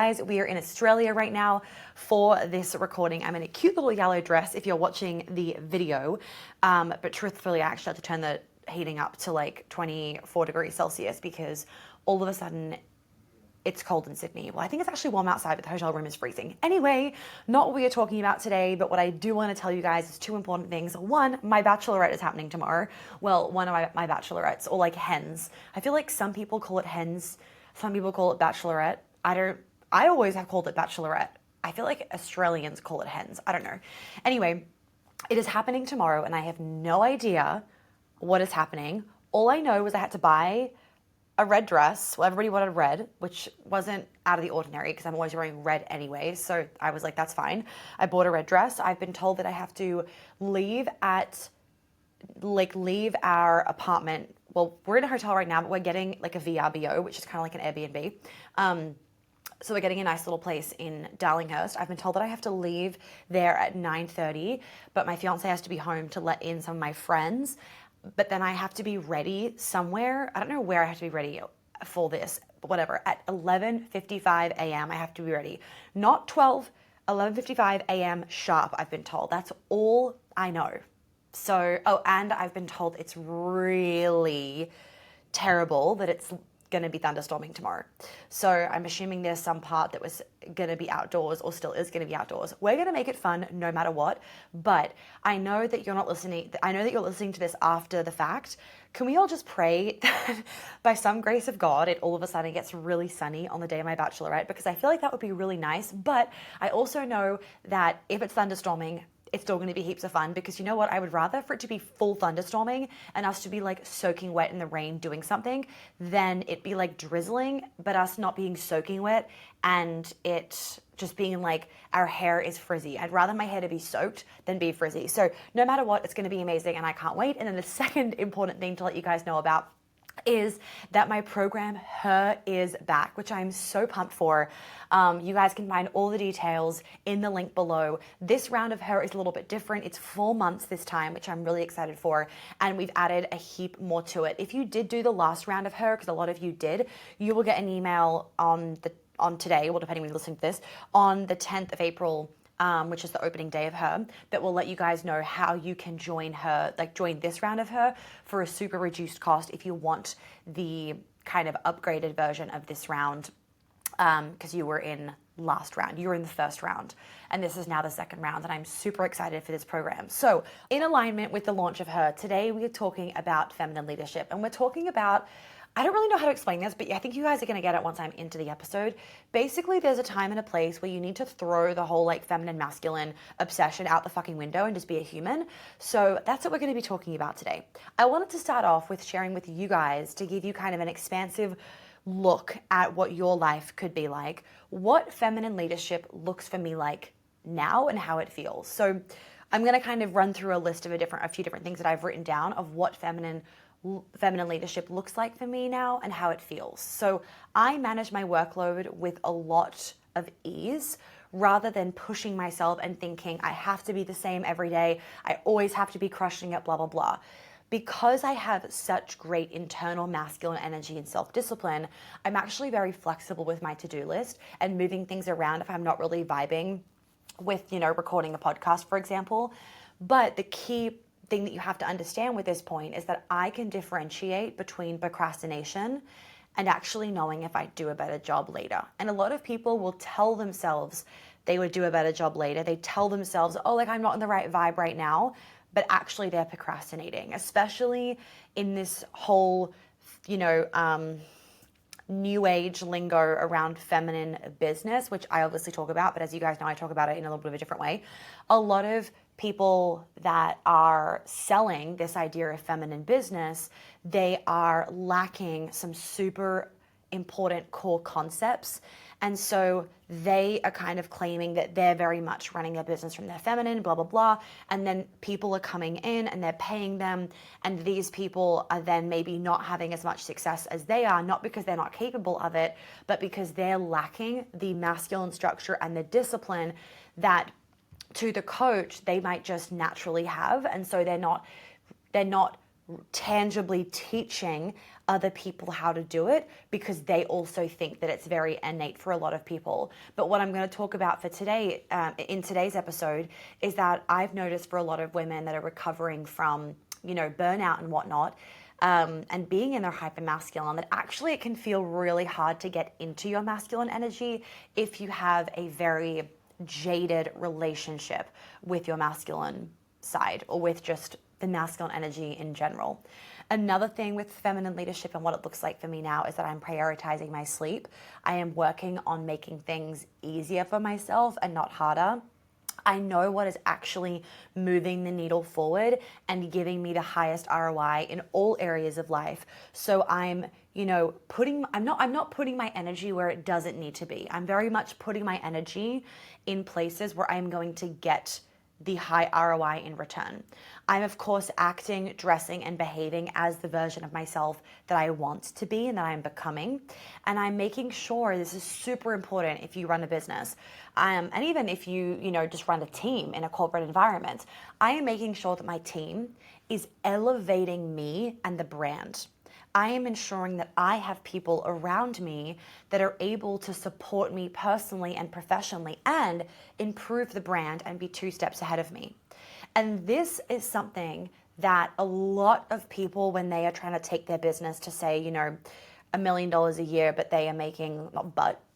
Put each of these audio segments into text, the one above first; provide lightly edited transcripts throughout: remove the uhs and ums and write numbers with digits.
guys, we are in Australia right now for this recording. I'm in a cute little yellow dress if you're watching the video, but truthfully, I actually had to turn the heating up to like 24 degrees Celsius because all of a sudden it's cold in Sydney. Well, I think it's actually warm outside, but the hotel room is freezing. Anyway, not what we are talking about today, but what I do want to tell you guys is two important things. One, my Bachelorette is happening tomorrow. Well, one of my Bachelorettes, or like hens. I feel like some people call it hens, some people call it Bachelorette. I always have called it Bachelorette. I feel like Australians call it hens. I don't know. Anyway, it is happening tomorrow, and I have no idea what is happening. All I know is I had to buy a red dress. Well, everybody wanted red, which wasn't out of the ordinary because I'm always wearing red anyway. So I was like, that's fine. I bought a red dress. I've been told that I have to leave our apartment. Well, we're in a hotel right now, but we're getting like a VRBO, which is kind of like an Airbnb. So we're getting a nice little place in Darlinghurst. I've been told that I have to leave there at 9:30, but my fiance has to be home to let in some of my friends. But then I have to be ready somewhere. I don't know where I have to be ready for this, but whatever. At 11:55 a.m. I have to be ready. Not 12, 11:55 a.m. sharp, I've been told. That's all I know. So, and I've been told it's really terrible that it's going to be thunderstorming tomorrow. So I'm assuming there's some part that was going to be outdoors or still is going to be outdoors. We're going to make it fun no matter what, but I know that you're not listening. I know that you're listening to this after the fact. Can we all just pray that by some grace of God, it all of a sudden gets really sunny on the day of my Bachelorette? Because I feel like that would be really nice. But I also know that if it's thunderstorming, it's still going to be heaps of fun because you know what? I would rather for it to be full thunderstorming and us to be like soaking wet in the rain doing something than it be like drizzling, but us not being soaking wet and it just being like our hair is frizzy. I'd rather my hair to be soaked than be frizzy. So no matter what, it's going to be amazing and I can't wait. And then the second important thing to let you guys know about is that my program, Her, is back, which I'm so pumped for. You guys can find all the details in the link below. This round of Her is a little bit different. It's 4 months this time, which I'm really excited for. And we've added a heap more to it. If you did do the last round of Her, because a lot of you did, you will get an email on today, well, depending when you're listening to this, on the 10th of April, which is the opening day of Her, that will let you guys know how you can join Her, like join this round of Her for a super reduced cost if you want the kind of upgraded version of this round, because you were in last round, you were in the first round, and this is now the second round, and I'm super excited for this program. So in alignment with the launch of Her, today we are talking about feminine leadership, and we're talking about, I don't really know how to explain this, but I think you guys are going to get it once I'm into the episode. Basically, there's a time and a place where you need to throw the whole like feminine masculine obsession out the fucking window and just be a human. So that's what we're going to be talking about today. I wanted to start off with sharing with you guys to give you kind of an expansive look at what your life could be like, what feminine leadership looks for me like now and how it feels. So I'm going to kind of run through a list of a few different things that I've written down of what feminine leadership looks like for me now and how it feels. So I manage my workload with a lot of ease rather than pushing myself and thinking I have to be the same every day. I always have to be crushing it, blah, blah, blah. Because I have such great internal masculine energy and self-discipline, I'm actually very flexible with my to-do list and moving things around if I'm not really vibing with, recording a podcast, for example. But the key thing that you have to understand with this point is that I can differentiate between procrastination and actually knowing if I do a better job later. And a lot of people will tell themselves they would do a better job later. They tell themselves, I'm not in the right vibe right now, but actually they're procrastinating, especially in this whole, new age lingo around feminine business, which I obviously talk about, but as you guys know, I talk about it in a little bit of a different way. A lot of people that are selling this idea of feminine business, they are lacking some super important core concepts. And so they are kind of claiming that they're very much running their business from their feminine, blah, blah, blah. And then people are coming in and they're paying them. And these people are then maybe not having as much success as they are, not because they're not capable of it, but because they're lacking the masculine structure and the discipline that to the coach they might just naturally have. And so they're not tangibly teaching other people how to do it, because they also think that it's very innate for a lot of people. But what I'm going to talk about for today, in today's episode, is that I've noticed for a lot of women that are recovering from, burnout and whatnot, and being in their hypermasculine, that actually it can feel really hard to get into your masculine energy if you have a very jaded relationship with your masculine side, or with just the masculine energy in general. Another thing with feminine leadership and what it looks like for me now is that I'm prioritizing my sleep. I am working on making things easier for myself and not harder. I know what is actually moving the needle forward and giving me the highest ROI in all areas of life. So I'm, I'm not putting my energy where it doesn't need to be. I'm very much putting my energy in places where I'm going to get the high ROI in return. I'm, of course, acting, dressing, and behaving as the version of myself that I want to be and that I'm becoming. And I'm making sure, this is super important if you run a business, and even if you, just run a team in a corporate environment, I am making sure that my team is elevating me and the brand. I am ensuring that I have people around me that are able to support me personally and professionally and improve the brand and be 2 steps ahead of me. And this is something that a lot of people, when they are trying to take their business to say, $1 million a year, but they're making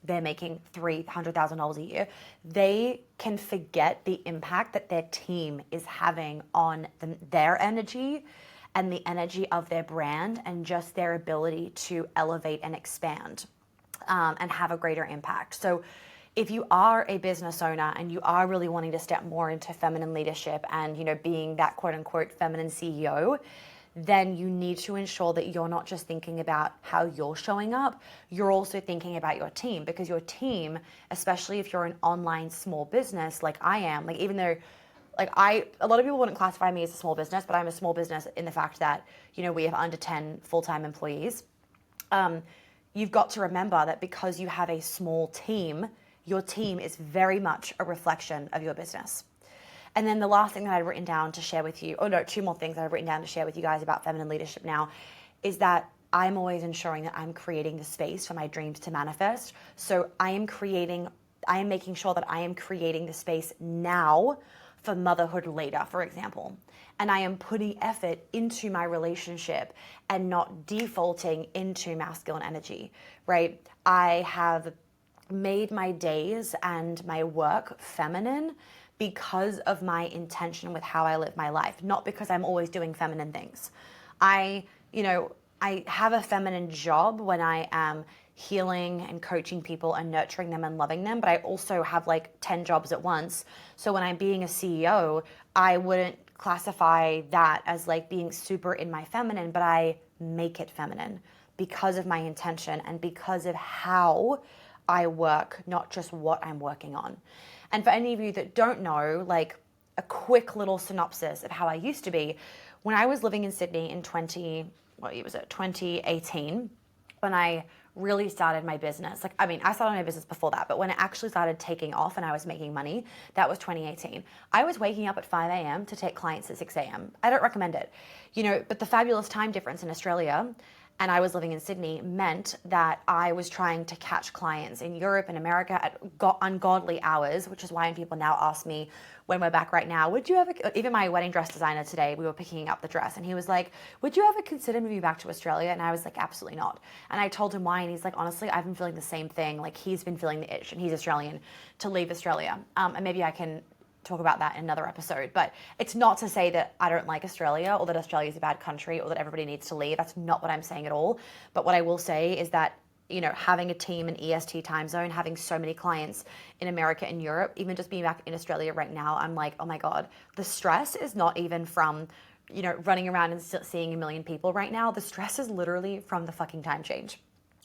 $300,000 a year, they can forget the impact that their team is having on their energy and the energy of their brand, and just their ability to elevate and expand and have a greater impact. So if you are a business owner and you are really wanting to step more into feminine leadership and, being that quote unquote feminine CEO, then you need to ensure that you're not just thinking about how you're showing up, you're also thinking about your team, because your team, especially if you're an online small business like I am, even though a lot of people wouldn't classify me as a small business, but I'm a small business in the fact that, we have under 10 full-time employees. You've got to remember that because you have a small team, your team is very much a reflection of your business. And then the last thing that I've written down to share with you, 2 more things that I've written down to share with you guys about feminine leadership now, is that I'm always ensuring that I'm creating the space for my dreams to manifest. So I am making sure that I am creating the space now for motherhood later, for example. And I am putting effort into my relationship and not defaulting into masculine energy, right? I have made my days and my work feminine because of my intention with how I live my life, not because I'm always doing feminine things. I have a feminine job when I am healing and coaching people and nurturing them and loving them, but I also have 10 jobs at once. So when I'm being a CEO, I wouldn't classify that as being super in my feminine, but I make it feminine because of my intention and because of how I work, not just what I'm working on. And for any of you that don't know, a quick little synopsis of how I used to be, when I was living in Sydney in 2018, when I really started my business. I started my business before that, but when it actually started taking off and I was making money, that was 2018. I was waking up at 5 a.m. to take clients at 6 a.m. I don't recommend it, but the fabulous time difference in Australia, and I was living in Sydney, meant that I was trying to catch clients in Europe and America at ungodly hours, which is why when people now ask me when we're back right now, would you ever, even my wedding dress designer today, we were picking up the dress and he was like, would you ever consider moving back to Australia? And I was like, absolutely not. And I told him why, and he's like, honestly, I've been feeling the same thing. He's been feeling the itch, and he's Australian, to leave Australia. And maybe I can talk about that in another episode, but it's not to say that I don't like Australia or that Australia is a bad country or that everybody needs to leave. That's not what I'm saying at all. But what I will say is that, having a team in EST time zone, having so many clients in America and Europe, even just being back in Australia right now, I'm like, oh my God, the stress is not even from, running around and seeing a million people right now. The stress is literally from the fucking time change.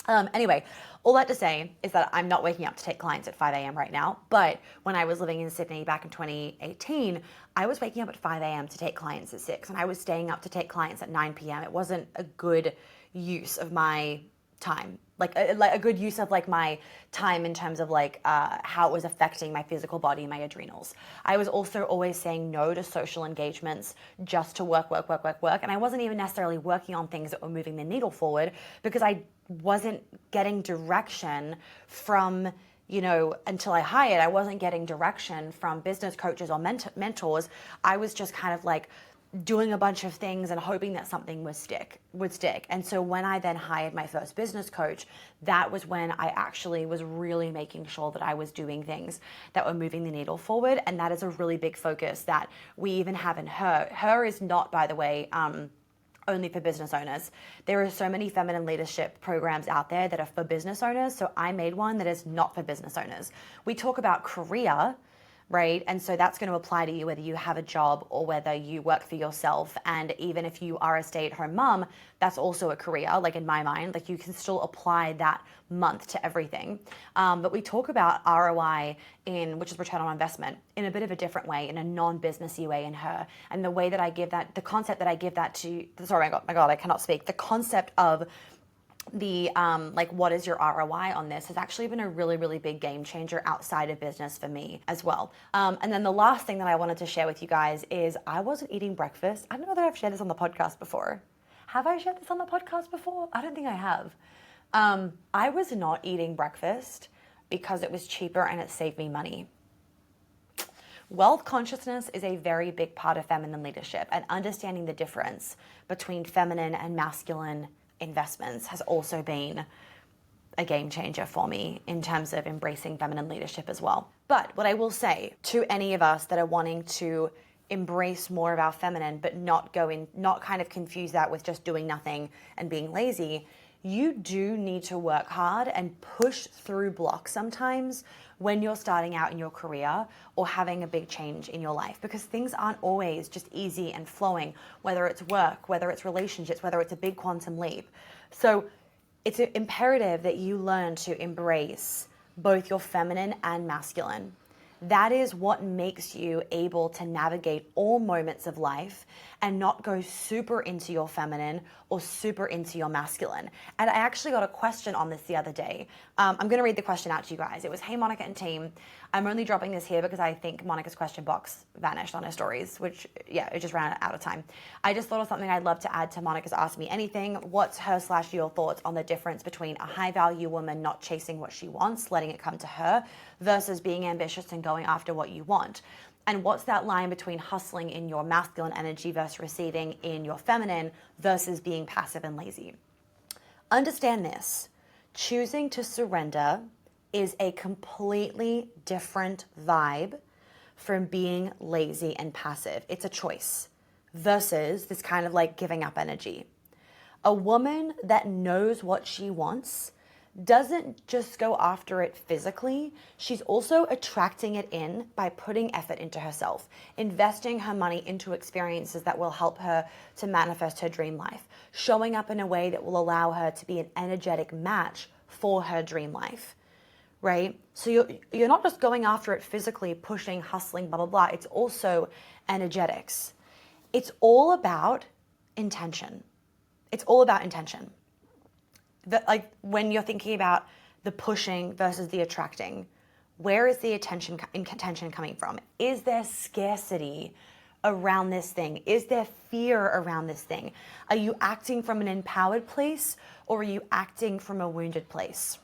Anyway, all that to say is that I'm not waking up to take clients at 5 a.m. right now, but when I was living in Sydney back in 2018, I was waking up at 5 a.m. to take clients at 6, and I was staying up to take clients at 9 p.m. It wasn't a good use of my time, like a good use of like my time in terms of like how it was affecting my physical body and my adrenals. I was also always saying no to social engagements just to work. And I wasn't even necessarily working on things that were moving the needle forward because I wasn't getting direction from, until I hired, I wasn't getting direction from business coaches or mentors. I was just kind of like doing a bunch of things and hoping that something would stick. And so when I then hired my first business coach, that was when I actually was really making sure that I was doing things that were moving the needle forward. And that is a really big focus that we even have in her. Her is not, by the way, only for business owners. There are so many feminine leadership programs out there that are for business owners. So I made one that is not for business owners. We talk about career, right? And so that's going to apply to you whether you have a job or whether you work for yourself. And even if you are a stay-at-home mom, that's also a career. Like in my mind, like you can still apply that month to everything. But we talk about ROI which is return on investment, in a bit of a different way, in a non-businessy way in her. And the way that I give that, the concept that I give that to, sorry, my God, I cannot speak. The concept of the like what is your ROI on this has actually been a really, really big game changer outside of business for me as well. And then the last thing that I wanted to share with you guys is I wasn't eating breakfast. I don't know whether I've shared this on the podcast before. Have I shared this on the podcast before? I don't think I have. I was not eating breakfast because it was cheaper and it saved me money. Wealth consciousness is a very big part of feminine leadership, and understanding the difference between feminine and masculine investments has also been a game changer for me in terms of embracing feminine leadership as well. But what I will say to any of us that are wanting to embrace more of our feminine, but not kind of confuse that with just doing nothing and being lazy, you do need to work hard and push through blocks sometimes when you're starting out in your career or having a big change in your life, because things aren't always just easy and flowing, whether it's work, whether it's relationships, whether it's a big quantum leap. So it's imperative that you learn to embrace both your feminine and masculine. That is what makes you able to navigate all moments of life and not go super into your feminine or super into your masculine. And I actually got a question on this the other day. I'm going to read the question out to you guys. It was, hey, Monica and team, I'm only dropping this here because I think Monica's question box vanished on her stories, which, yeah, it just ran out of time. I just thought of something I'd love to add to Monica's Ask Me Anything. What's her/your thoughts on the difference between a high-value woman not chasing what she wants, letting it come to her, versus being ambitious and going after what you want? And what's that line between hustling in your masculine energy versus receiving in your feminine versus being passive and lazy? Understand this. Choosing to surrender is a completely different vibe from being lazy and passive. It's a choice versus this kind of like giving up energy. A woman that knows what she wants doesn't just go after it physically, she's also attracting it in by putting effort into herself, investing her money into experiences that will help her to manifest her dream life, showing up in a way that will allow her to be an energetic match for her dream life, right? So you're not just going after it physically, pushing, hustling, blah, blah, blah. It's also energetics. It's all about intention. It's all about intention. Like when you're thinking about the pushing versus the attracting, where is the intention coming from? Is there scarcity around this thing? Is there fear around this thing? Are you acting from an empowered place or are you acting from a wounded place?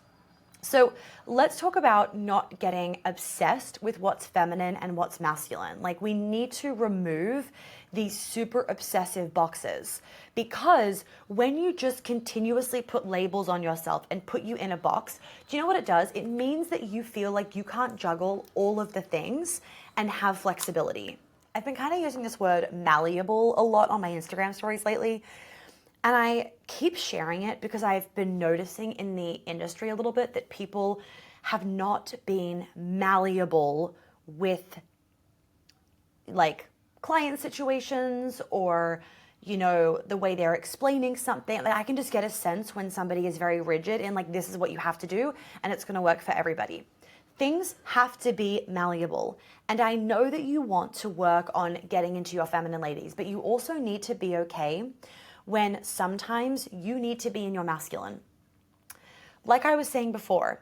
So let's talk about not getting obsessed with what's feminine and what's masculine. Like we need to remove these super obsessive boxes, because when you just continuously put labels on yourself and put you in a box, do you know what it does? It means that you feel like you can't juggle all of the things and have flexibility. I've been kind of using this word malleable a lot on my Instagram stories lately. And I keep sharing it because I've been noticing in the industry a little bit that people have not been malleable with like client situations or, you know, the way they're explaining something. Like I can just get a sense when somebody is very rigid and like, this is what you have to do and it's going to work for everybody. Things have to be malleable. And I know that you want to work on getting into your feminine ladies, but you also need to be okay when sometimes you need to be in your masculine. like I was saying before,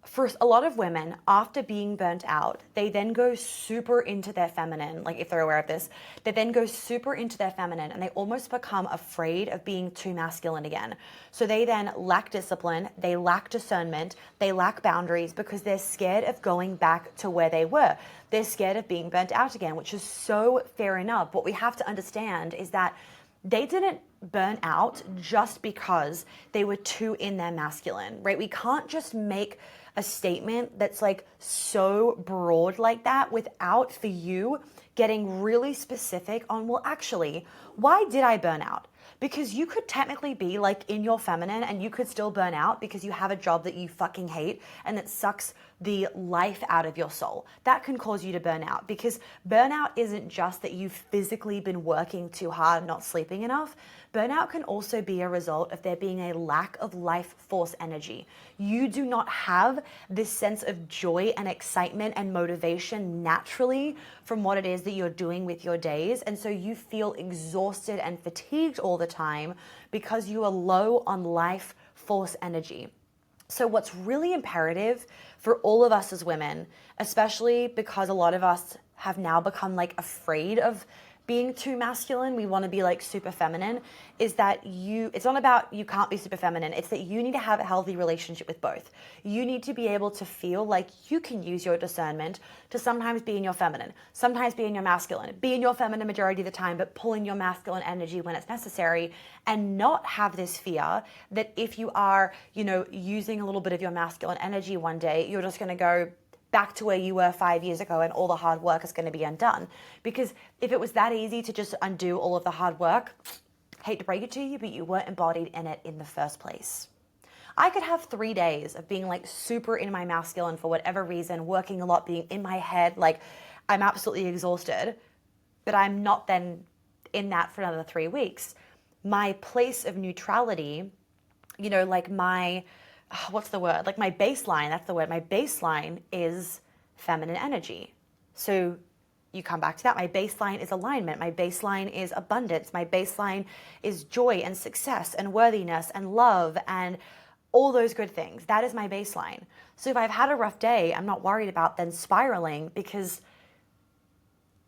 for a lot of women, after being burnt out, they then go super into their feminine, like if they're aware of this, they then go super into their feminine and they almost become afraid of being too masculine again. So they then lack discipline, they lack discernment, they lack boundaries because they're scared of going back to where they were. They're scared of being burnt out again, which is so fair enough. What we have to understand is that they didn't burn out just because they were too in their masculine, right? We can't just make a statement that's like so broad like that without for you getting really specific on, well, actually, why did I burn out? Because you could technically be like in your feminine and you could still burn out because you have a job that you fucking hate and that sucks the life out of your soul. That can cause you to burn out, because burnout isn't just that you've physically been working too hard, not sleeping enough. Burnout can also be a result of there being a lack of life force energy. You do not have this sense of joy and excitement and motivation naturally from what it is that you're doing with your days. And so you feel exhausted and fatigued all the time because you are low on life force energy. So what's really imperative for all of us as women, especially because a lot of us have now become like afraid of being too masculine, we want to be like super feminine, is that it's not about you can't be super feminine. It's that you need to have a healthy relationship with both. You need to be able to feel like you can use your discernment to sometimes be in your feminine, sometimes be in your masculine, be in your feminine majority of the time, but pull in your masculine energy when it's necessary, and not have this fear that if you are, using a little bit of your masculine energy one day, you're just going to go back to where you were 5 years ago and all the hard work is going to be undone. Because if it was that easy to just undo all of the hard work, hate to break it to you, but you weren't embodied in it in the first place. I could have 3 days of being like super in my masculine for whatever reason, working a lot, being in my head, like I'm absolutely exhausted, but I'm not then in that for another 3 weeks. My place of neutrality, like my what's the word? Like my baseline, that's the word. My baseline is feminine energy. So you come back to that. My baseline is alignment. My baseline is abundance. My baseline is joy and success and worthiness and love and all those good things. That is my baseline. So if I've had a rough day, I'm not worried about then spiraling, because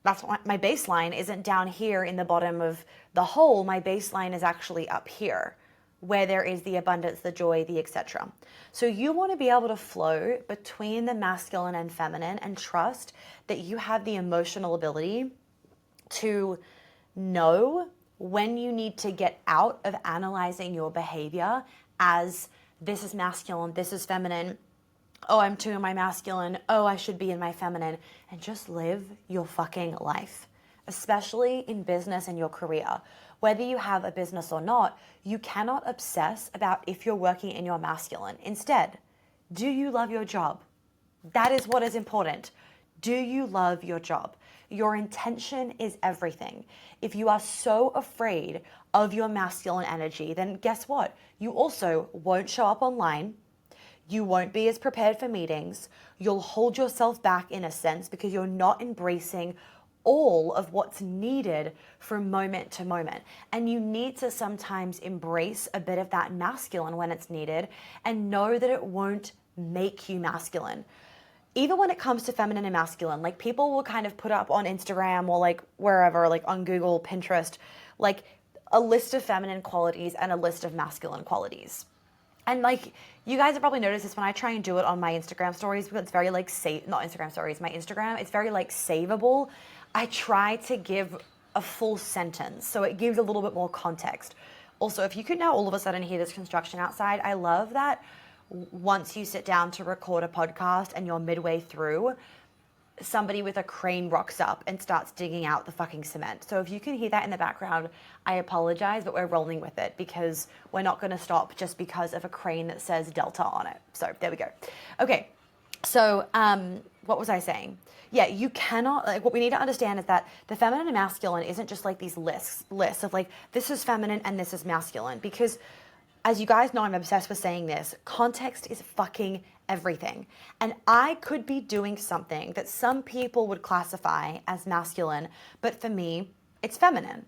that's what my baseline isn't down here in the bottom of the hole. My baseline is actually up here, where there is the abundance, the joy, the etc. So you want to be able to flow between the masculine and feminine and trust that you have the emotional ability to know when you need to get out of analyzing your behavior as this is masculine, this is feminine, oh, I'm too in my masculine, oh, I should be in my feminine, and just live your fucking life, especially in business and your career. Whether you have a business or not, you cannot obsess about if you're working in your masculine. Instead, do you love your job? That is what is important. Do you love your job? Your intention is everything. If you are so afraid of your masculine energy, then guess what? You also won't show up online. You won't be as prepared for meetings. You'll hold yourself back in a sense because you're not embracing all of what's needed from moment to moment. And you need to sometimes embrace a bit of that masculine when it's needed and know that it won't make you masculine. Even when it comes to feminine and masculine, like people will kind of put up on Instagram or like wherever, like on Google, Pinterest, like a list of feminine qualities and a list of masculine qualities. And like, you guys have probably noticed this when I try and do it on my Instagram stories, because it's very like, not Instagram stories, my Instagram, it's very like savable. I try to give a full sentence, so it gives a little bit more context. Also, if you could now all of a sudden hear this construction outside, I love that once you sit down to record a podcast and you're midway through, somebody with a crane rocks up and starts digging out the fucking cement. So if you can hear that in the background, I apologize, but we're rolling with it because we're not going to stop just because of a crane that says Delta on it. So there we go. Okay. So what was I saying? Yeah, you cannot, like, what we need to understand is that the feminine and masculine isn't just like these lists of like, this is feminine and this is masculine, because as you guys know, I'm obsessed with saying this, context is fucking everything. And I could be doing something that some people would classify as masculine, but for me, it's feminine,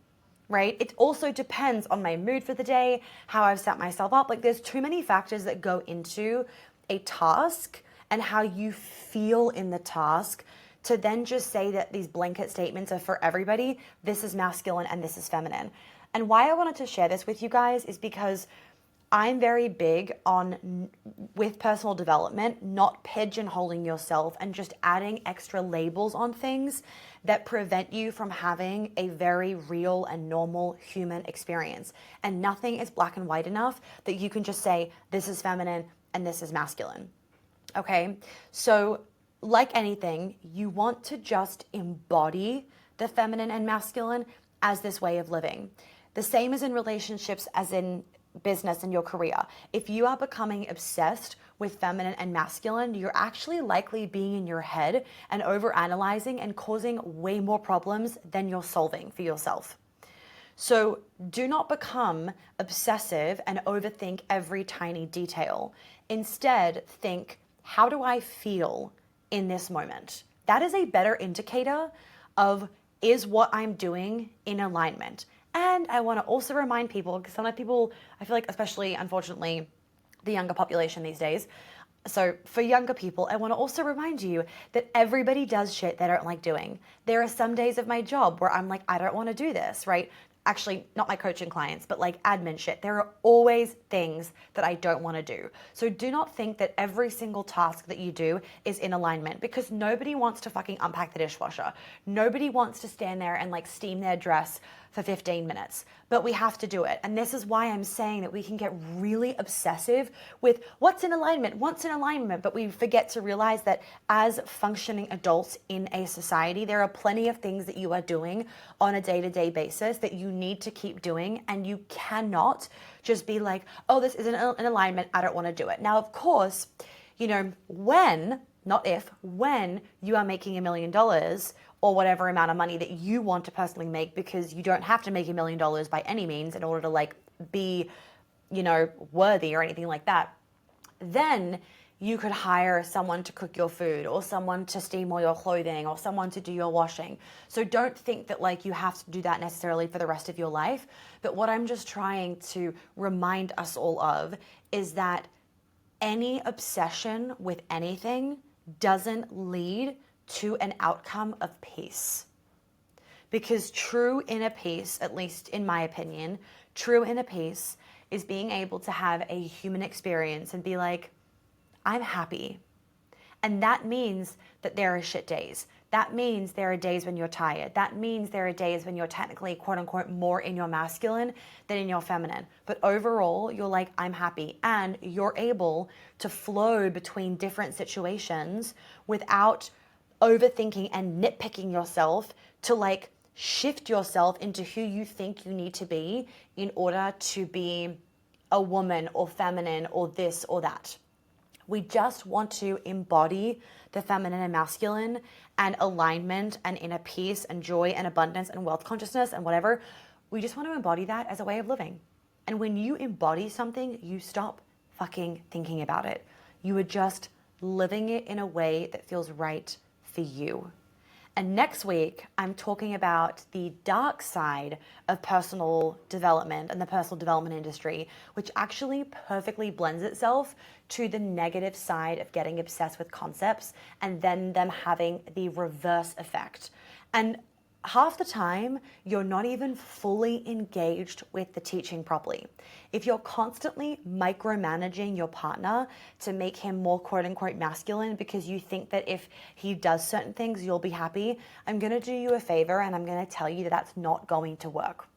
right? It also depends on my mood for the day, how I've set myself up. Like, there's too many factors that go into a task and how you feel in the task to then just say that these blanket statements are for everybody. This is masculine and this is feminine. And why I wanted to share this with you guys is because I'm very big on, with personal development, not pigeonholing yourself and just adding extra labels on things that prevent you from having a very real and normal human experience. And nothing is black and white enough that you can just say, this is feminine and this is masculine. Okay? So, like anything, you want to just embody the feminine and masculine as this way of living. The same as in relationships, as in business and your career. If you are becoming obsessed with feminine and masculine, you're actually likely being in your head and overanalyzing and causing way more problems than you're solving for yourself. So do not become obsessive and overthink every tiny detail. Instead, think, how do I feel in this moment? That is a better indicator of, is what I'm doing in alignment? And I want to also remind people, because some people, I feel like, especially unfortunately, the younger population these days. So for younger people, I want to also remind you that everybody does shit they don't like doing. There are some days of my job where I'm like, I don't want to do this, right? Actually, not my coaching clients, but like admin shit. There are always things that I don't want to do. So do not think that every single task that you do is in alignment, because nobody wants to fucking unpack the dishwasher. Nobody wants to stand there and like steam their dress for 15 minutes, but we have to do it. And this is why I'm saying that we can get really obsessive with what's in alignment, but we forget to realize that as functioning adults in a society, there are plenty of things that you are doing on a day-to-day basis that you need to keep doing, and you cannot just be like, oh, this isn't in alignment, I don't want to do it. Now, of course, you know, when, not if, when you are making $1 million or whatever amount of money that you want to personally make, because you don't have to make $1 million by any means in order to like be, you know, worthy or anything like that, then you could hire someone to cook your food, or someone to steam all your clothing, or someone to do your washing. So don't think that like you have to do that necessarily for the rest of your life. But what I'm just trying to remind us all of is that any obsession with anything doesn't lead to an outcome of peace. Because true inner peace, at least in my opinion, true inner peace is being able to have a human experience and be like, I'm happy. And that means that there are shit days. That means there are days when you're tired. That means there are days when you're technically, quote unquote, more in your masculine than in your feminine. But overall, you're like, I'm happy. And you're able to flow between different situations without overthinking and nitpicking yourself to like shift yourself into who you think you need to be in order to be a woman or feminine or this or that. We just want to embody the feminine and masculine and alignment and inner peace and joy and abundance and wealth consciousness and whatever. We just want to embody that as a way of living. And when you embody something, you stop fucking thinking about it. You are just living it in a way that feels right for you. And next week, I'm talking about the dark side of personal development and the personal development industry, which actually perfectly blends itself to the negative side of getting obsessed with concepts and then them having the reverse effect. And half the time, you're not even fully engaged with the teaching properly. If you're constantly micromanaging your partner to make him more quote unquote masculine because you think that if he does certain things, you'll be happy, I'm going to do you a favor and I'm going to tell you that that's not going to work.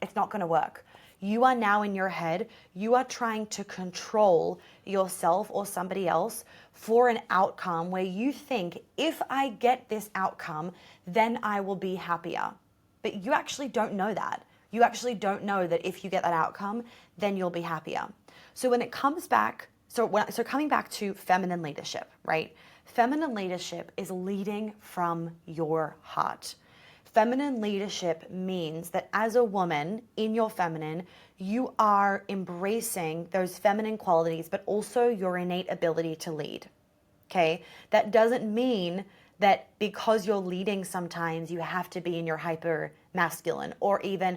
It's not going to work. You are now in your head, you are trying to control yourself or somebody else for an outcome where you think, if I get this outcome, then I will be happier. But you actually don't know that. You actually don't know that if you get that outcome, then you'll be happier. So when it comes back, so coming back to feminine leadership, right? Feminine leadership is leading from your heart. Feminine leadership means that as a woman in your feminine, you are embracing those feminine qualities, but also your innate ability to lead. Okay? That doesn't mean that because you're leading sometimes you have to be in your hyper masculine, or even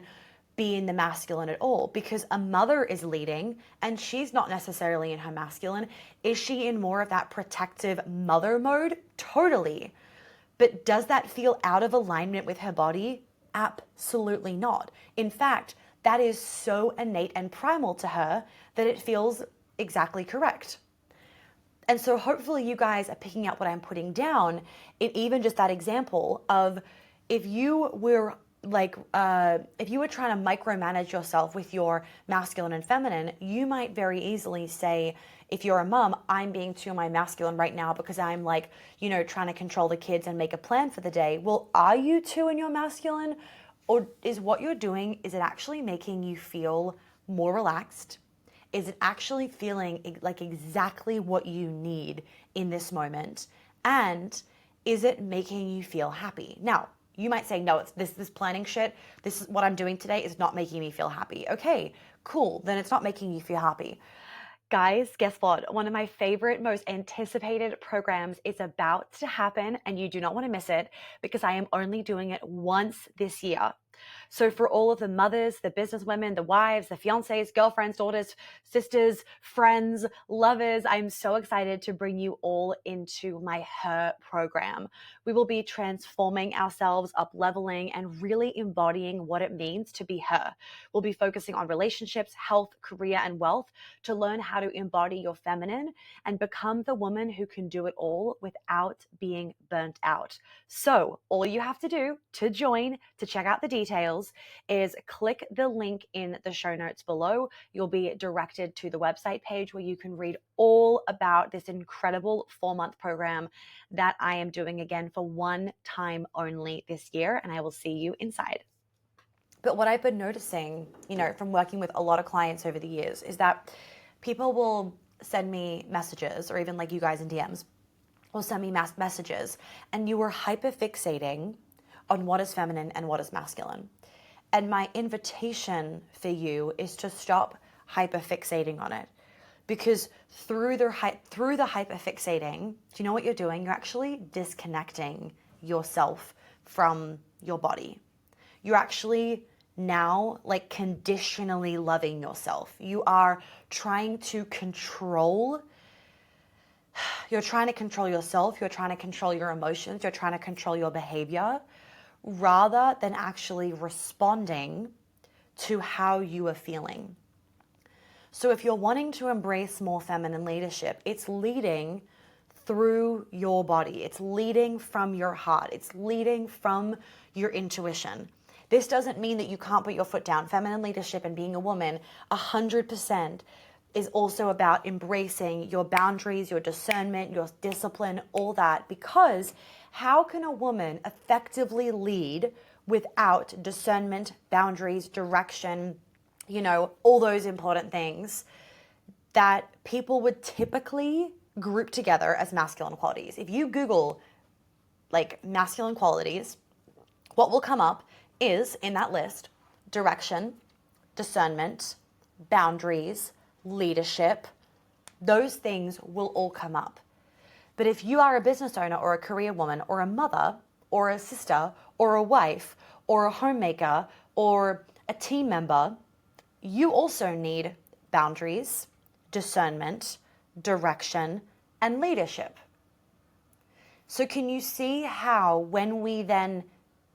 be in the masculine at all, because a mother is leading and she's not necessarily in her masculine. Is she in more of that protective mother mode? Totally. But does that feel out of alignment with her body? Absolutely not. In fact, that is so innate and primal to her that it feels exactly correct. And so hopefully you guys are picking up what I'm putting down in even just that example of if you were if you were trying to micromanage yourself with your masculine and feminine, you might very easily say, if you're a mom, I'm being too my masculine right now because I'm trying to control the kids and make a plan for the day. Well, are you too in your masculine? Or is what you're doing, is it actually making you feel more relaxed? Is it actually feeling like exactly what you need in this moment? And is it making you feel happy? Now, you might say, no, it's this planning shit. This is what I'm doing today is not making me feel happy. Okay, cool. Then it's not making you feel happy. Guys, guess what? One of my favorite, most anticipated programs is about to happen, and you do not want to miss it because I am only doing it once this year. So for all of the mothers, the business women, the wives, the fiancés, girlfriends, daughters, sisters, friends, lovers, I'm so excited to bring you all into my Her program. We will be transforming ourselves, up leveling, and really embodying what it means to be her. We'll be focusing on relationships, health, career, and wealth to learn how to embody your feminine and become the woman who can do it all without being burnt out. So all you have to do to join, to check out the details, is click the link in the show notes below. You'll be directed to the website page where you can read all about this incredible 4-month program that I am doing again for one time only this year, and I will see you inside. But what I've been noticing, from working with a lot of clients over the years is that people will send me messages, or even like you guys in DMs will send me messages, and you were hyperfixating on what is feminine and what is masculine. And my invitation for you is to stop hyperfixating on it. Because through the hyperfixating, do you know what you're doing? You're actually disconnecting yourself from your body. You're actually now conditionally loving yourself. You are trying to control. You're trying to control yourself. You're trying to control your emotions. You're trying to control your behavior rather than actually responding to how you are feeling. So if you're wanting to embrace more feminine leadership, it's leading through your body. It's leading from your heart. It's leading from your intuition. This doesn't mean that you can't put your foot down. Feminine leadership and being a woman, 100%, is also about embracing your boundaries, your discernment, your discipline, all that. Because how can a woman effectively lead without discernment, boundaries, direction, all those important things that people would typically group together as masculine qualities? If you Google masculine qualities, what will come up is, in that list, direction, discernment, boundaries, leadership. Those things will all come up. But if you are a business owner or a career woman or a mother or a sister or a wife or a homemaker or a team member, you also need boundaries, discernment, direction, and leadership. So can you see how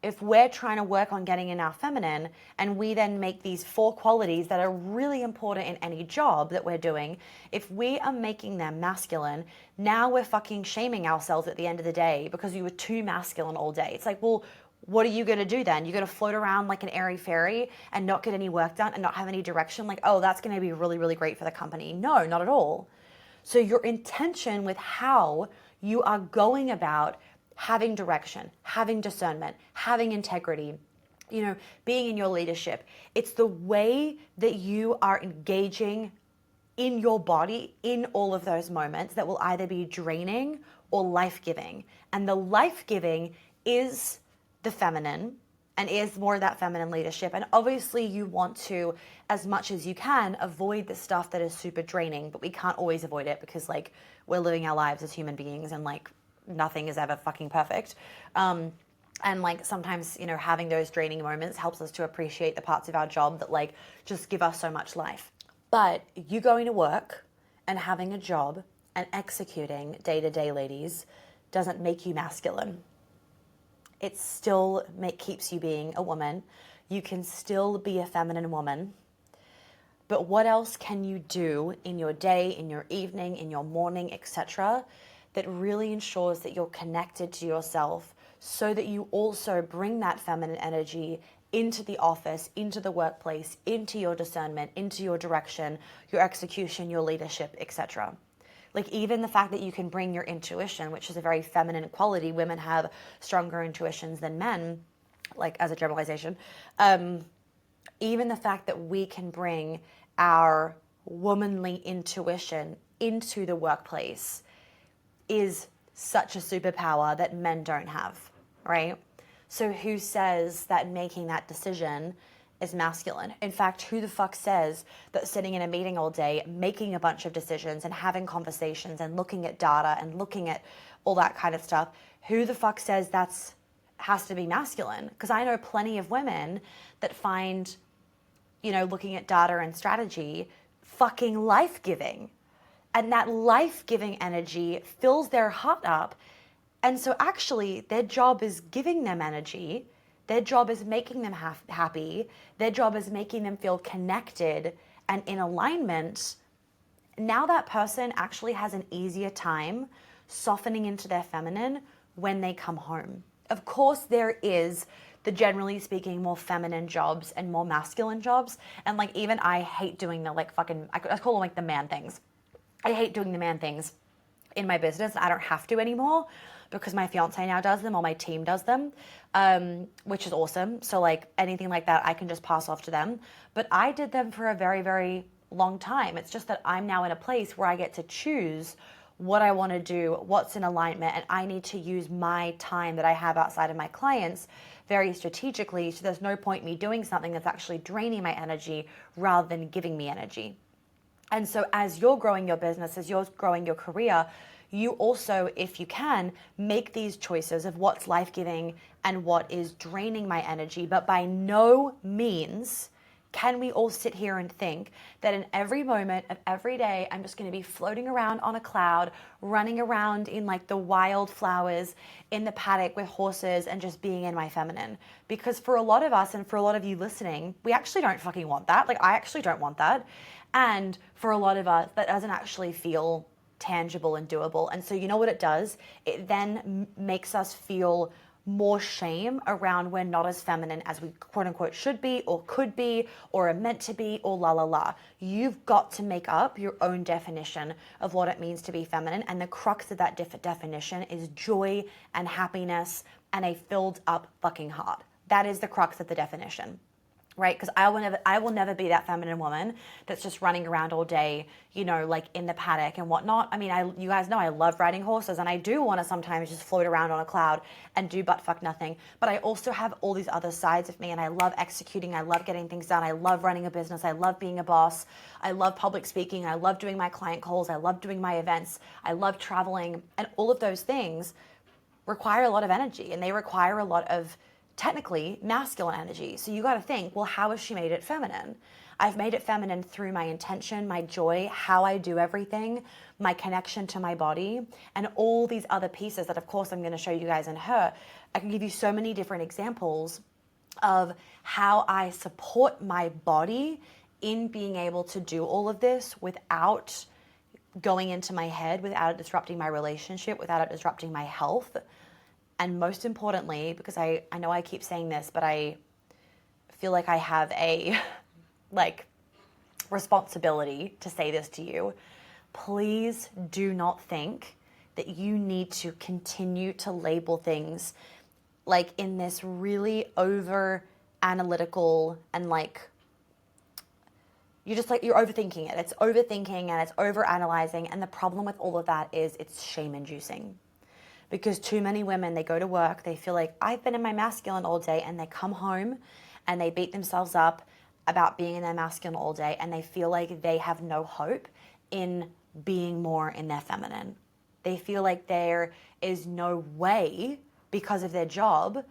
if we're trying to work on getting in our feminine and we then make these 4 qualities that are really important in any job that we're doing, if we are making them masculine, now we're fucking shaming ourselves at the end of the day because you were too masculine all day. It's like, well, what are you going to do then? You're going to float around like an airy fairy and not get any work done and not have any direction? That's going to be really, really great for the company. No, not at all. So your intention with how you are going about having direction, having discernment, having integrity, being in your leadership. It's the way that you are engaging in your body in all of those moments that will either be draining or life-giving. And the life-giving is the feminine and is more of that feminine leadership. And obviously you want to, as much as you can, avoid the stuff that is super draining, but we can't always avoid it because we're living our lives as human beings and nothing is ever fucking perfect. And like sometimes, you know, having those draining moments helps us to appreciate the parts of our job that like just give us so much life. But you going to work and having a job and executing day to day, ladies, doesn't make you masculine. It still keeps you being a woman. You can still be a feminine woman. But what else can you do in your day, in your evening, in your morning, etc., that really ensures that you're connected to yourself so that you also bring that feminine energy into the office, into the workplace, into your discernment, into your direction, your execution, your leadership, etc. Like even the fact that you can bring your intuition, which is a very feminine quality, women have stronger intuitions than men, like as a generalization. Even the fact that we can bring our womanly intuition into the workplace is such a superpower that men don't have, right? So who says that making that decision is masculine? In fact, who the fuck says that sitting in a meeting all day, making a bunch of decisions and having conversations and looking at data and looking at all that kind of stuff, who the fuck says that's has to be masculine? Because I know plenty of women that find, you know, looking at data and strategy fucking life-giving. And that life-giving energy fills their heart up. And so actually their job is giving them energy. Their job is making them happy. Their job is making them feel connected and in alignment. Now that person actually has an easier time softening into their feminine when they come home. Of course, there is the generally speaking more feminine jobs and more masculine jobs. And like even I hate doing the like fucking, I call them like the man things. I hate doing the man things in my business. I don't have to anymore because my fiance now does them or my team does them, which is awesome. So like anything like that, I can just pass off to them. But I did them for a very, very long time. It's just that I'm now in a place where I get to choose what I want to do, what's in alignment, and I need to use my time that I have outside of my clients very strategically. So there's no point me doing something that's actually draining my energy rather than giving me energy. And so as you're growing your business, as you're growing your career, you also, if you can, make these choices of what's life-giving and what is draining my energy. But by no means can we all sit here and think that in every moment of every day, I'm just going to be floating around on a cloud, running around in like the wild flowers in the paddock with horses and just being in my feminine. Because for a lot of us and for a lot of you listening, we actually don't fucking want that. Like I actually don't want that. And for a lot of us, that doesn't actually feel tangible and doable. And so you know what it does? It then makes us feel more shame around we're not as feminine as we quote unquote should be or could be or are meant to be or la la la. You've got to make up your own definition of what it means to be feminine. And the crux of that definition is joy and happiness and a filled up fucking heart. That is the crux of the definition. Right? Because I will never be that feminine woman that's just running around all day, you know, like in the paddock and whatnot. I mean, you guys know I love riding horses and I do want to sometimes just float around on a cloud and do butt fuck nothing. But I also have all these other sides of me and I love executing. I love getting things done. I love running a business. I love being a boss. I love public speaking. I love doing my client calls. I love doing my events. I love traveling. And all of those things require a lot of energy and they require a lot of technically masculine energy. So you got to think, well, how has she made it feminine? I've made it feminine through my intention, my joy, how I do everything, my connection to my body, and all these other pieces that, of course, I'm going to show you guys in her. I can give you so many different examples of how I support my body in being able to do all of this without going into my head, without it disrupting my relationship, without it disrupting my health. And most importantly, because I know I keep saying this, but I feel like I have a like responsibility to say this to you. Please do not think that you need to continue to label things like in this really over analytical and like you're overthinking it. It's overthinking and it's over analyzing. And the problem with all of that is it's shame inducing. Because too many women, they go to work, they feel like I've been in my masculine all day, and they come home and they beat themselves up about being in their masculine all day, and they feel like they have no hope in being more in their feminine. They feel like there is no way, because of their job,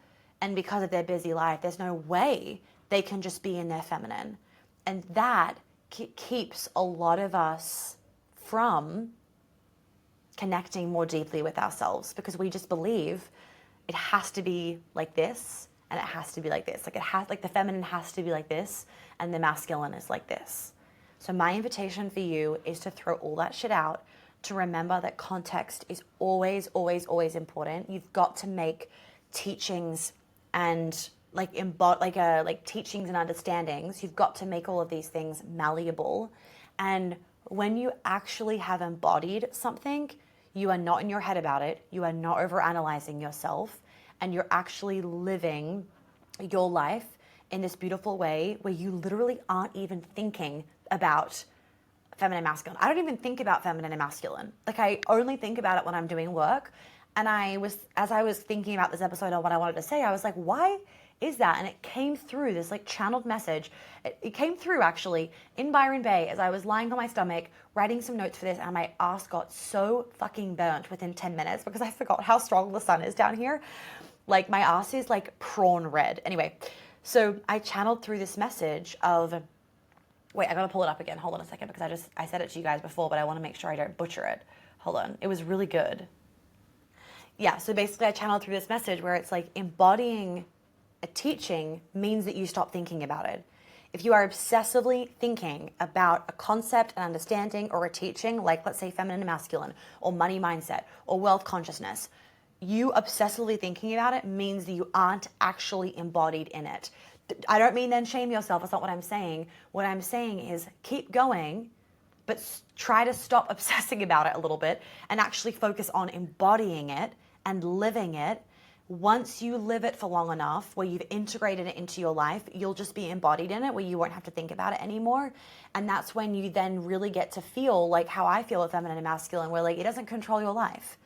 And because of their busy life, there's no way they can just be in their feminine. And that keeps a lot of us from connecting more deeply with ourselves, because we just believe it has to be like this and it has to be like this. Like the feminine has to be like this and the masculine is like this. So my invitation for you is to throw all that shit out, to remember that context is always, always, always important. You've got to make teachings and teachings and understandings. You've got to make all of these things malleable. And when you actually have embodied something, you are not in your head about it. You are not overanalyzing yourself, and you're actually living your life in this beautiful way where you literally aren't even thinking about feminine and masculine. I don't even think about feminine and masculine. Like, I only think about it when I'm doing work. And as I was thinking about this episode and what I wanted to say, I was like, why is that? And it came through this like channeled message. It came through actually in Byron Bay as I was lying on my stomach, writing some notes for this, and my ass got so fucking burnt within 10 minutes because I forgot how strong the sun is down here. Like, my ass is like prawn red. Anyway, so I channeled through this message of, wait, I gotta pull it up again. Hold on a second, because I said it to you guys before, but I wanna make sure I don't butcher it. Hold on, it was really good. Yeah, so basically I channeled through this message where it's like embodying a teaching means that you stop thinking about it. If you are obsessively thinking about a concept, an understanding, or a teaching, like let's say feminine and masculine, or money mindset, or wealth consciousness, you obsessively thinking about it means that you aren't actually embodied in it. I don't mean then shame yourself. That's not what I'm saying. What I'm saying is keep going, but try to stop obsessing about it a little bit and actually focus on embodying it and living it. Once you live it for long enough, where you've integrated it into your life, you'll just be embodied in it, where you won't have to think about it anymore. And that's when you then really get to feel like how I feel with feminine and masculine, where like it doesn't control your life.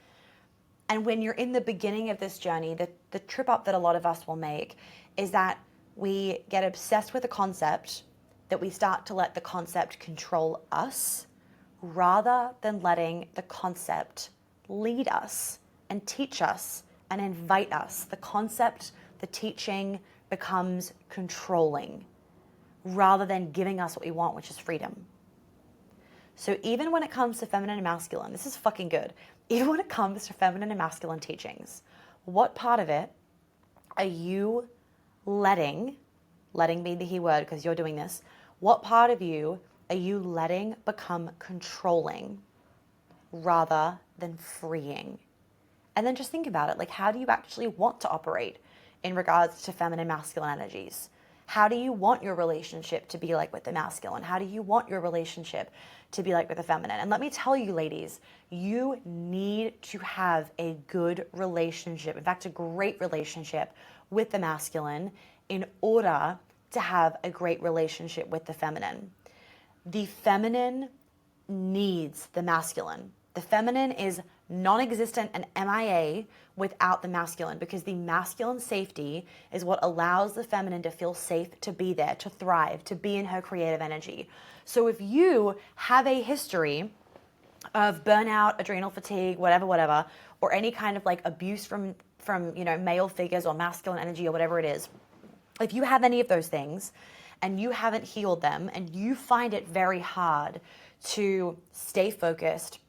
And when you're in the beginning of this journey, the trip up that a lot of us will make is that we get obsessed with a concept, that we start to let the concept control us rather than letting the concept lead us and teach us and invite us. The concept, the teaching becomes controlling rather than giving us what we want, which is freedom. So even when it comes to feminine and masculine, this is fucking good. Even when it comes to feminine and masculine teachings, what part of it are you letting be the key word because you're doing this, what part of you are you letting become controlling rather than freeing? And then just think about it. Like, how do you actually want to operate in regards to feminine, masculine energies? How do you want your relationship to be like with the masculine? How do you want your relationship to be like with the feminine? And let me tell you, ladies, you need to have a good relationship, in fact, a great relationship with the masculine in order to have a great relationship with the feminine. The feminine needs the masculine. The feminine is non-existent and MIA without the masculine, because the masculine safety is what allows the feminine to feel safe, to be there, to thrive, to be in her creative energy. So if you have a history of burnout, adrenal fatigue, whatever, or any kind of like abuse from male figures or masculine energy or whatever it is, if you have any of those things and you haven't healed them and you find it very hard to stay focused,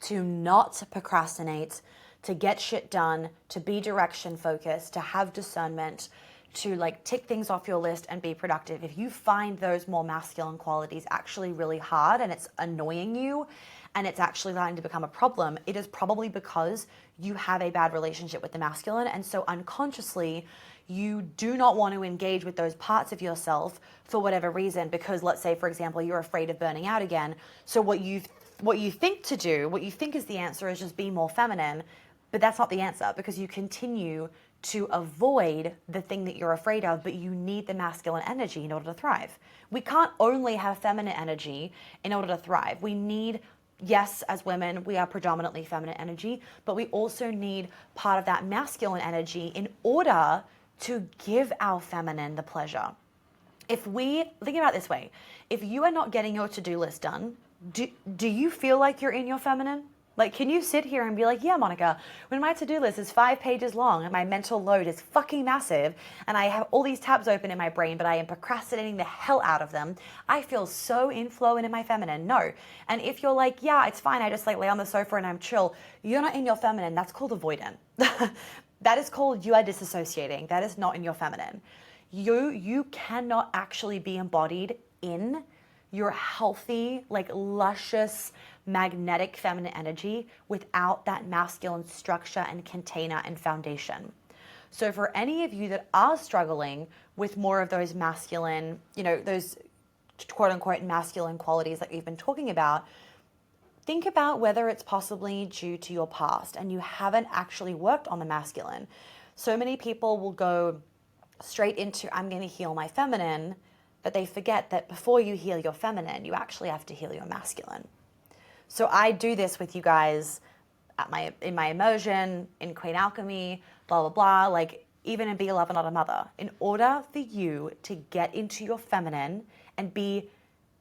to not procrastinate, to get shit done, to be direction focused, to have discernment, to like tick things off your list and be productive. If you find those more masculine qualities actually really hard and it's annoying you and it's actually starting to become a problem, it is probably because you have a bad relationship with the masculine. And so unconsciously, you do not want to engage with those parts of yourself for whatever reason, because let's say, for example, you're afraid of burning out again. So what you think to do, what you think is the answer is just be more feminine, but that's not the answer, because you continue to avoid the thing that you're afraid of, but you need the masculine energy in order to thrive. We can't only have feminine energy in order to thrive. We need, yes, as women, we are predominantly feminine energy, but we also need part of that masculine energy in order to give our feminine the pleasure. If we, think about it this way, if you are not getting your to-do list done, do you feel like you're in your feminine? Like, can you sit here and be like, yeah, Monica, when my to-do list is 5 pages long and my mental load is fucking massive and I have all these tabs open in my brain, but I am procrastinating the hell out of them, I feel so in flow and in my feminine. No. And if you're like, yeah, it's fine, I just like lay on the sofa and I'm chill, you're not in your feminine. That's called avoidant. That is called you are disassociating. That is not in your feminine. You cannot actually be embodied in your healthy, like luscious, magnetic feminine energy without that masculine structure and container and foundation. So for any of you that are struggling with more of those masculine, those quote unquote masculine qualities that we've been talking about, think about whether it's possibly due to your past and you haven't actually worked on the masculine. So many people will go straight into, I'm going to heal my feminine, but they forget that before you heal your feminine, you actually have to heal your masculine. So I do this with you guys in my immersion, in Queen Alchemy, blah, blah, blah, like even in Be a Lover, Not a Mother. In order for you to get into your feminine and be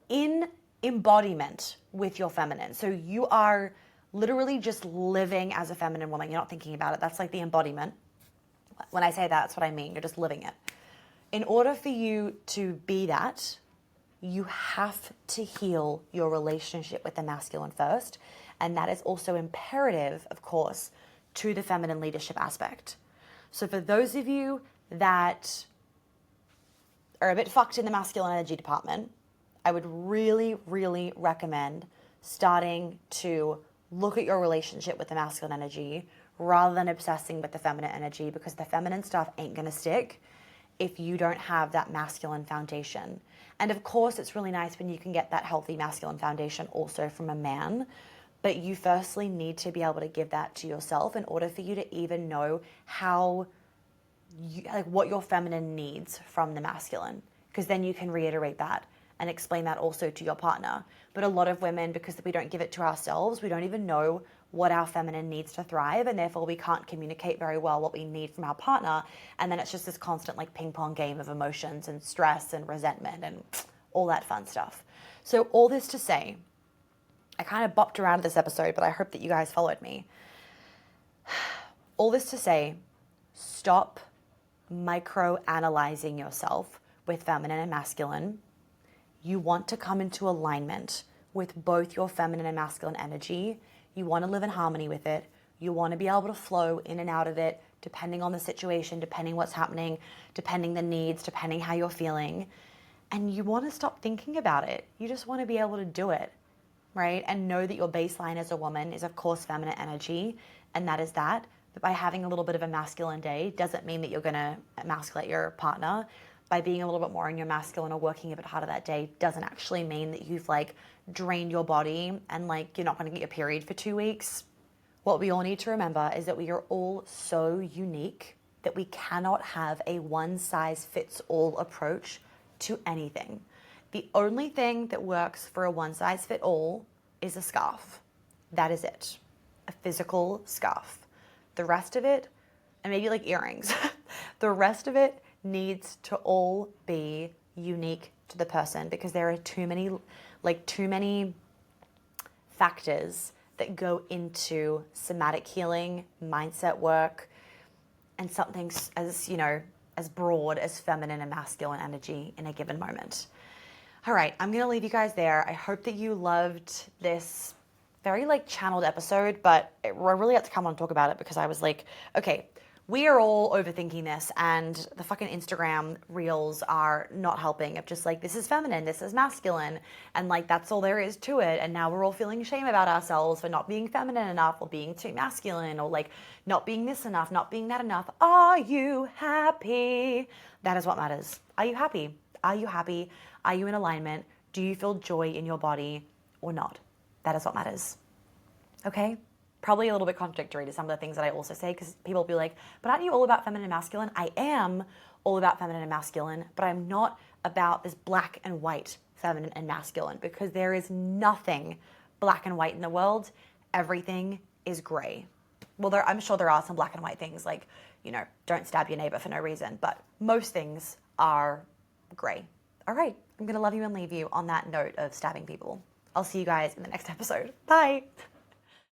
in embodiment with your feminine. So you are literally just living as a feminine woman. You're not thinking about it. That's like the embodiment. When I say that, that's what I mean. You're just living it. In order for you to be that, you have to heal your relationship with the masculine first. And that is also imperative, of course, to the feminine leadership aspect. So for those of you that are a bit fucked in the masculine energy department, I would really, really recommend starting to look at your relationship with the masculine energy rather than obsessing with the feminine energy, because the feminine stuff ain't going to stick if you don't have that masculine foundation. And of course, it's really nice when you can get that healthy masculine foundation also from a man, but you firstly need to be able to give that to yourself in order for you to even know what your feminine needs from the masculine, because then you can reiterate that and explain that also to your partner. But a lot of women, because we don't give it to ourselves, we don't even know what our feminine needs to thrive, and therefore we can't communicate very well what we need from our partner, and then it's just this constant like ping pong game of emotions and stress and resentment and all that fun stuff. So all this to say, I kind of bopped around this episode, but I hope that you guys followed me. All this to say, stop micro-analyzing yourself with feminine and masculine. You want to come into alignment with both your feminine and masculine energy. You want to live in harmony with it. You want to be able to flow in and out of it, depending on the situation, depending what's happening, depending the needs, depending how you're feeling. And you want to stop thinking about it. You just want to be able to do it, right? And know that your baseline as a woman is, of course, feminine energy, and that is that. But by having a little bit of a masculine day doesn't mean that you're going to emasculate your partner. By being a little bit more in your masculine or working a bit harder that day doesn't actually mean that you've like drained your body and like you're not going to get your period for 2 weeks. What we all need to remember is that we are all so unique that we cannot have a one-size-fits-all approach to anything. The only thing that works for a one-size-fit-all is a scarf. That is it. A physical scarf. The rest of it, and maybe like earrings, the rest of it needs to all be unique to the person, because there are too many factors that go into somatic healing, mindset work, and something as broad as feminine and masculine energy in a given moment. All right, I'm going to leave you guys there. I hope that you loved this very channeled episode, but I really had to come on and talk about it because I was like, okay, we are all overthinking this, and the fucking Instagram reels are not helping. Of just this is feminine, this is masculine, and that's all there is to it. And now we're all feeling shame about ourselves for not being feminine enough, or being too masculine, or not being this enough, not being that enough. Are you happy? That is what matters. Are you happy? Are you happy? Are you in alignment? Do you feel joy in your body or not? That is what matters. Okay? Probably a little bit contradictory to some of the things that I also say, because people will be like, but aren't you all about feminine and masculine? I am all about feminine and masculine, but I'm not about this black and white feminine and masculine, because there is nothing black and white in the world. Everything is gray. Well, I'm sure there are some black and white things, don't stab your neighbor for no reason, but most things are gray. All right, I'm going to love you and leave you on that note of stabbing people. I'll see you guys in the next episode. Bye.